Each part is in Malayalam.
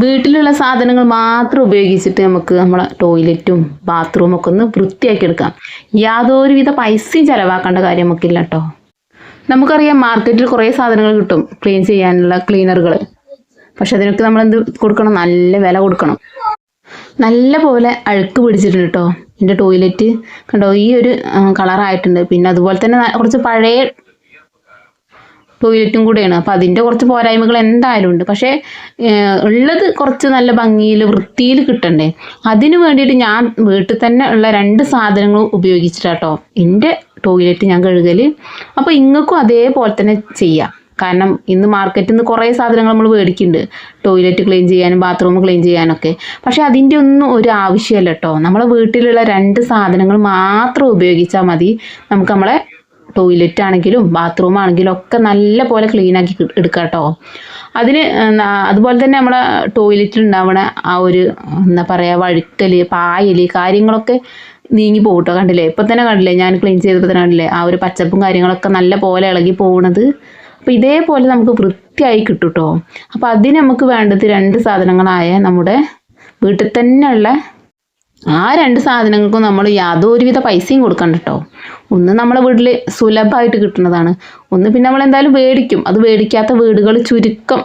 വീട്ടിലുള്ള സാധനങ്ങൾ മാത്രം ഉപയോഗിച്ചിട്ട് നമുക്ക് നമ്മളെ ടോയ്ലറ്റും ബാത്റൂമും ഒക്കെ ഒന്ന് വൃത്തിയാക്കി എടുക്കാം. യാതൊരുവിധ പൈസയും ചിലവാക്കേണ്ട കാര്യം നമുക്കില്ല കേട്ടോ. നമുക്കറിയാം മാർക്കറ്റിൽ കുറേ സാധനങ്ങൾ കിട്ടും ക്ലീൻ ചെയ്യാനുള്ള ക്ലീനറുകൾ. പക്ഷെ അതിനൊക്കെ നമ്മൾ എന്ത് കൊടുക്കണം? നല്ല വില കൊടുക്കണം. നല്ല പോലെ അഴുക്ക് പിടിച്ചിട്ടുണ്ട് കേട്ടോ എൻ്റെ ടോയ്ലറ്റ്. കണ്ടോ, ഈ ഒരു കളറായിട്ടുണ്ട്. പിന്നെ അതുപോലെ തന്നെ കുറച്ച് പഴയ ടോയ്ലറ്റും കൂടെയാണ്. അപ്പോൾ അതിൻ്റെ കുറച്ച് പോരായ്മകൾ എന്തായാലും ഉണ്ട്. പക്ഷേ ഉള്ളത് കുറച്ച് നല്ല ഭംഗിയിൽ വൃത്തിയിൽ കിട്ടണ്ടേ. അതിന് വേണ്ടിയിട്ട് ഞാൻ വീട്ടിൽ തന്നെ ഉള്ള 2 സാധനങ്ങൾ ഉപയോഗിച്ചിട്ടാട്ടോ എൻ്റെ ടോയ്ലറ്റ് ഞാൻ കഴുകൽ. അപ്പോൾ ഇങ്ങൾക്കും അതേപോലെ തന്നെ ചെയ്യാം. കാരണം ഇന്ന് മാർക്കറ്റിൽ നിന്ന് കുറേ സാധനങ്ങൾ നമ്മൾ മേടിക്കുന്നുണ്ട്, ടോയ്ലറ്റ് ക്ലീൻ ചെയ്യാനും ബാത്റൂം ക്ലീൻ ചെയ്യാനൊക്കെ. പക്ഷേ അതിൻ്റെ ഒന്നും ഒരു ആവശ്യമല്ല കേട്ടോ. നമ്മളെ വീട്ടിലുള്ള 2 സാധനങ്ങൾ മാത്രം ഉപയോഗിച്ചാൽ മതി. നമുക്ക് നമ്മളെ ടോയ്ലറ്റ് ആണെങ്കിലും ബാത്റൂം ആണെങ്കിലും ഒക്കെ നല്ല പോലെ ക്ലീനാക്കി എടുക്കാം കേട്ടോ. അതിന് അതുപോലെ തന്നെ നമ്മളെ ടോയ്ലറ്റിൽ ഉണ്ടാവണ ആ ഒരു എന്താ പറയുക വഴുക്കൽ പായൽ കാര്യങ്ങളൊക്കെ നീങ്ങി പോകും കേട്ടോ. കണ്ടില്ലേ, ഇപ്പം തന്നെ കണ്ടില്ലേ, ഞാൻ ക്ലീൻ ചെയ്തപ്പോൾ തന്നെ കണ്ടില്ലേ ആ ഒരു പച്ചപ്പും കാര്യങ്ങളൊക്കെ നല്ല പോലെ ഇളകി പോകുന്നത്. അപ്പോൾ ഇതേപോലെ നമുക്ക് വൃത്തിയായി കിട്ടും കേട്ടോ. അപ്പോൾ അതിന് നമുക്ക് വേണ്ടത് 2 സാധനങ്ങളായ നമ്മുടെ വീട്ടിൽ തന്നെ ഉള്ള ആ 2 സാധനങ്ങൾക്കും നമ്മൾ യാതൊരുവിധ പൈസയും കൊടുക്കണ്ട കേട്ടോ. ഒന്ന് നമ്മളെ വീട്ടിൽ സുലഭമായിട്ട് കിട്ടുന്നതാണ്, ഒന്ന് പിന്നെ നമ്മൾ എന്തായാലും മേടിക്കും. അത് മേടിക്കാത്ത വീടുകൾ ചുരുക്കം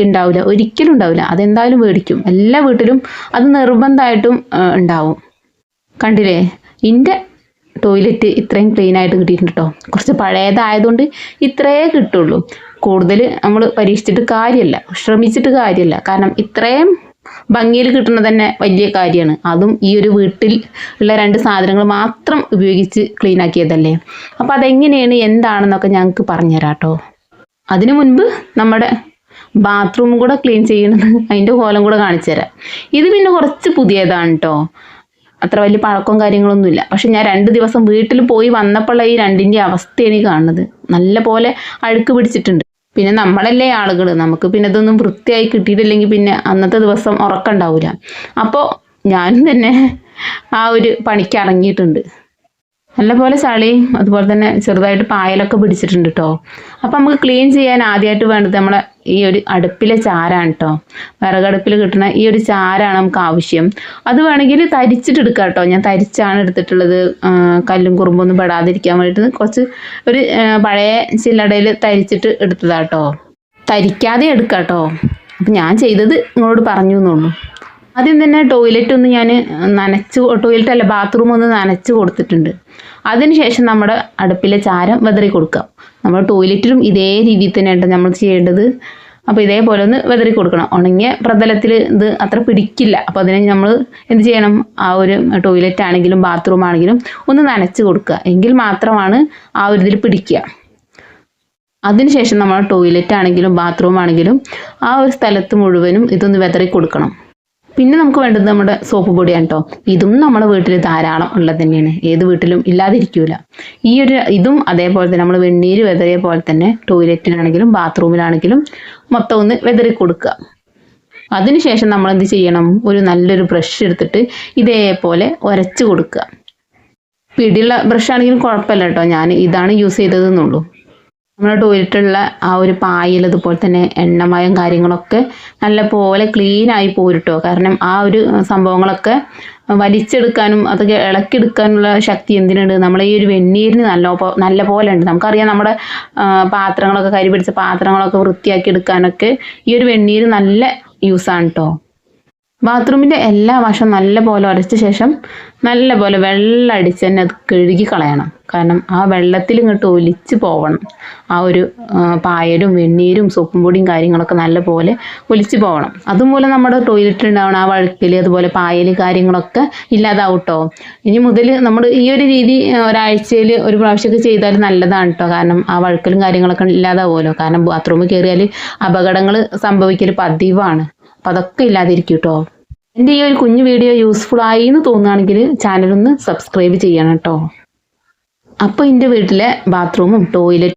ഉണ്ടാവില്ല, ഒരിക്കലും ഉണ്ടാവില്ല. അതെന്തായാലും മേടിക്കും. എല്ലാ വീട്ടിലും അത് നിർബന്ധമായിട്ടും ഉണ്ടാവും. കണ്ടില്ലേ, എൻ്റെ ടോയ്ലറ്റ് ഇത്രയും ക്ലീനായിട്ട് കിട്ടിയിട്ടുണ്ട് കേട്ടോ. കുറച്ച് പഴയതായതുകൊണ്ട് ഇത്രയേ കിട്ടുള്ളൂ. കൂടുതൽ നമ്മൾ പരീക്ഷിച്ചിട്ട് കാര്യമില്ല, ശ്രമിച്ചിട്ട് കാര്യമില്ല. കാരണം ഇത്രയും ഭംഗിയിൽ കിട്ടുന്നത് തന്നെ വലിയ കാര്യമാണ്. അതും ഈ ഒരു വീട്ടിൽ ഉള്ള 2 സാധനങ്ങൾ മാത്രം ഉപയോഗിച്ച് ക്ലീൻ ആക്കിയതല്ലേ. അപ്പോൾ അതെങ്ങനെയാണ് എന്താണെന്നൊക്കെ ഞങ്ങൾക്ക് പറഞ്ഞുതരാം കേട്ടോ. അതിനു മുൻപ് നമ്മുടെ ബാത്റൂം കൂടെ ക്ലീൻ ചെയ്യണത് അതിൻ്റെ കോലം കൂടെ കാണിച്ചു തരാം. ഇത് പിന്നെ കുറച്ച് പുതിയതാണ് കേട്ടോ, അത്ര വലിയ പഴക്കവും കാര്യങ്ങളൊന്നുമില്ല. പക്ഷെ ഞാൻ 2 ദിവസം വീട്ടിൽ പോയി വന്നപ്പോഴുള്ള ഈ 2ൻ്റെ അവസ്ഥയാണ് ഈ കാണുന്നത്. നല്ല പോലെ അഴുക്ക് പിടിച്ചിട്ടുണ്ട്. പിന്നെ നമ്മളല്ലേ ആളുകൾ, നമുക്ക് പിന്നെ ഇതൊന്നും വൃത്തിയായി കിട്ടിയിട്ടില്ലെങ്കിൽ പിന്നെ അന്നത്തെ ദിവസം ഉറക്കമുണ്ടാവില്ല. അപ്പോൾ ഞാനും തന്നെ ആ ഒരു പണിക്ക് ഇറങ്ങിയിട്ടുണ്ട്. നല്ലപോലെ ചളിയും അതുപോലെ തന്നെ ചെറുതായിട്ട് പായലൊക്കെ പിടിച്ചിട്ടുണ്ട് കേട്ടോ. അപ്പം നമുക്ക് ക്ലീൻ ചെയ്യാൻ ആദ്യമായിട്ട് വേണ്ടത് നമ്മളെ ഈ ഒരു അടുപ്പിലെ ചാരാണ് കേട്ടോ. വിറകടുപ്പിൽ കിട്ടുന്ന ഈ ഒരു ചാരാണ് നമുക്ക് ആവശ്യം. അത് വേണമെങ്കിൽ തരിച്ചിട്ട് എടുക്കാം കേട്ടോ. ഞാൻ തരിച്ചാണ് എടുത്തിട്ടുള്ളത്, കല്ലും കുറുമ്പൊന്നും പെടാതിരിക്കാൻ വേണ്ടിയിട്ട് കുറച്ച് ഒരു പഴയ ചില്ലടയിൽ തരിച്ചിട്ട് എടുത്തതാട്ടോ. തരിക്കാതെ എടുക്കാം കേട്ടോ. അപ്പം ഞാൻ ചെയ്തത് നിങ്ങളോട് പറഞ്ഞു എന്നുള്ളൂ. ആദ്യം തന്നെ ടോയ്ലറ്റ് ഒന്ന് ഞാൻ ടോയ്ലറ്റ് അല്ല ബാത്റൂം ഒന്ന് നനച്ച് കൊടുത്തിട്ടുണ്ട്. അതിനുശേഷം നമ്മുടെ അടുപ്പിലെ ചാരം വെതറി കൊടുക്കാം. നമ്മൾ ടോയ്ലറ്റിലും ഇതേ രീതിയിൽ തന്നെയാണ് നമ്മൾ ചെയ്യേണ്ടത്. അപ്പോൾ ഇതേപോലെ ഒന്ന് വെതറി കൊടുക്കണം. ഉണങ്ങിയ പ്രതലത്തിൽ ഇത് അത്ര പിടിക്കില്ല. അപ്പോൾ അതിനെ നമ്മൾ എന്ത് ചെയ്യണം, ആ ഒരു ടോയ്ലറ്റ് ആണെങ്കിലും ബാത്റൂം ആണെങ്കിലും ഒന്ന് നനച്ച് കൊടുക്കുക. എങ്കിൽ മാത്രമാണ് ആ ഒരു ഇതിൽ പിടിക്കുക. അതിനുശേഷം നമ്മൾ ടോയ്ലറ്റ് ആണെങ്കിലും ബാത്റൂം ആണെങ്കിലും ആ ഒരു സ്ഥലത്ത് മുഴുവനും ഇതൊന്ന് വെതറി കൊടുക്കണം. പിന്നെ നമുക്ക് വേണ്ടത് നമ്മുടെ സോപ്പ് പൊടിയാണ് കേട്ടോ. ഇതും നമ്മുടെ വീട്ടിൽ ധാരാളം ഉള്ളത് തന്നെയാണ്, ഏത് വീട്ടിലും ഇല്ലാതിരിക്കില്ല. ഇതും അതേപോലെ തന്നെ നമ്മൾ വെണ്ണീര് വെതറിയ പോലെ തന്നെ ടോയ്ലറ്റിലാണെങ്കിലും ബാത്റൂമിലാണെങ്കിലും മൊത്തം ഒന്ന് വെതറി കൊടുക്കുക. അതിനുശേഷം നമ്മൾ എന്ത് ചെയ്യണം, ഒരു നല്ലൊരു ബ്രഷ് എടുത്തിട്ട് ഇതേപോലെ ഉരച്ച് കൊടുക്കുക. പിടിയുള്ള ബ്രഷ് ആണെങ്കിലും കുഴപ്പമില്ല കേട്ടോ, ഞാൻ ഇതാണ് യൂസ് ചെയ്തതെന്നുള്ളൂ. നമ്മുടെ ടോയ്ലറ്റുള്ള ആ ഒരു പായൽ അതുപോലെ തന്നെ എണ്ണമയം കാര്യങ്ങളൊക്കെ നല്ല പോലെ ക്ലീനായി പോരുട്ടോ. കാരണം ആ ഒരു സംഭവങ്ങളൊക്കെ വലിച്ചെടുക്കാനും അതൊക്കെ ഇളക്കിയെടുക്കാനുള്ള ശക്തി എന്തിനുണ്ട്, നമ്മളെ ഈ ഒരു വെണ്ണീരിന് നല്ല പോലെ ഉണ്ട്. നമുക്കറിയാം നമ്മുടെ പാത്രങ്ങളൊക്കെ കരി പിടിച്ച പാത്രങ്ങളൊക്കെ വൃത്തിയാക്കി എടുക്കാനൊക്കെ ഈ ഒരു വെണ്ണീര് നല്ല യൂസാണ് കേട്ടോ. ബാത്റൂമിൻ്റെ എല്ലാ വശം നല്ല പോലെ ഉരച്ച ശേഷം നല്ല പോലെ വെള്ളം അടിച്ച് തന്നെ അത് കഴുകി കളയണം. കാരണം ആ വെള്ളത്തിൽ ഇങ്ങോട്ട് ഒലിച്ച് പോകണം. ആ ഒരു പായലും വെണ്ണീരും സോപ്പും പൊടിയും കാര്യങ്ങളൊക്കെ നല്ല പോലെ ഒലിച്ച് പോകണം. അതുപോലെ നമ്മുടെ ടോയ്ലറ്റിൽ ഉണ്ടാവണം ആ വഴുക്കൽ അതുപോലെ പായൽ കാര്യങ്ങളൊക്കെ ഇല്ലാതാവും കേട്ടോ. ഇനി മുതൽ നമ്മൾ ഈ ഒരു രീതി ഒരാഴ്ചയിൽ ഒരു പ്രാവശ്യമൊക്കെ ചെയ്താൽ നല്ലതാണ് കേട്ടോ. കാരണം ആ വഴുക്കലും കാര്യങ്ങളൊക്കെ ഇല്ലാതാവുമല്ലോ. കാരണം ബാത്റൂമിൽ കയറിയാൽ അപകടങ്ങൾ സംഭവിക്കൽ പതിവാണ്. അപ്പം അതൊക്കെ ഇല്ലാതിരിക്കും കേട്ടോ. എൻ്റെ ഈ ഒരു കുഞ്ഞു വീഡിയോ യൂസ്ഫുൾ ആയി എന്ന് തോന്നുകയാണെങ്കിൽ ചാനലൊന്ന് സബ്സ്ക്രൈബ് ചെയ്യണം കേട്ടോ. അപ്പോൾ എൻ്റെ വീട്ടിലെ ബാത്റൂമും ടോയ്ലറ്റും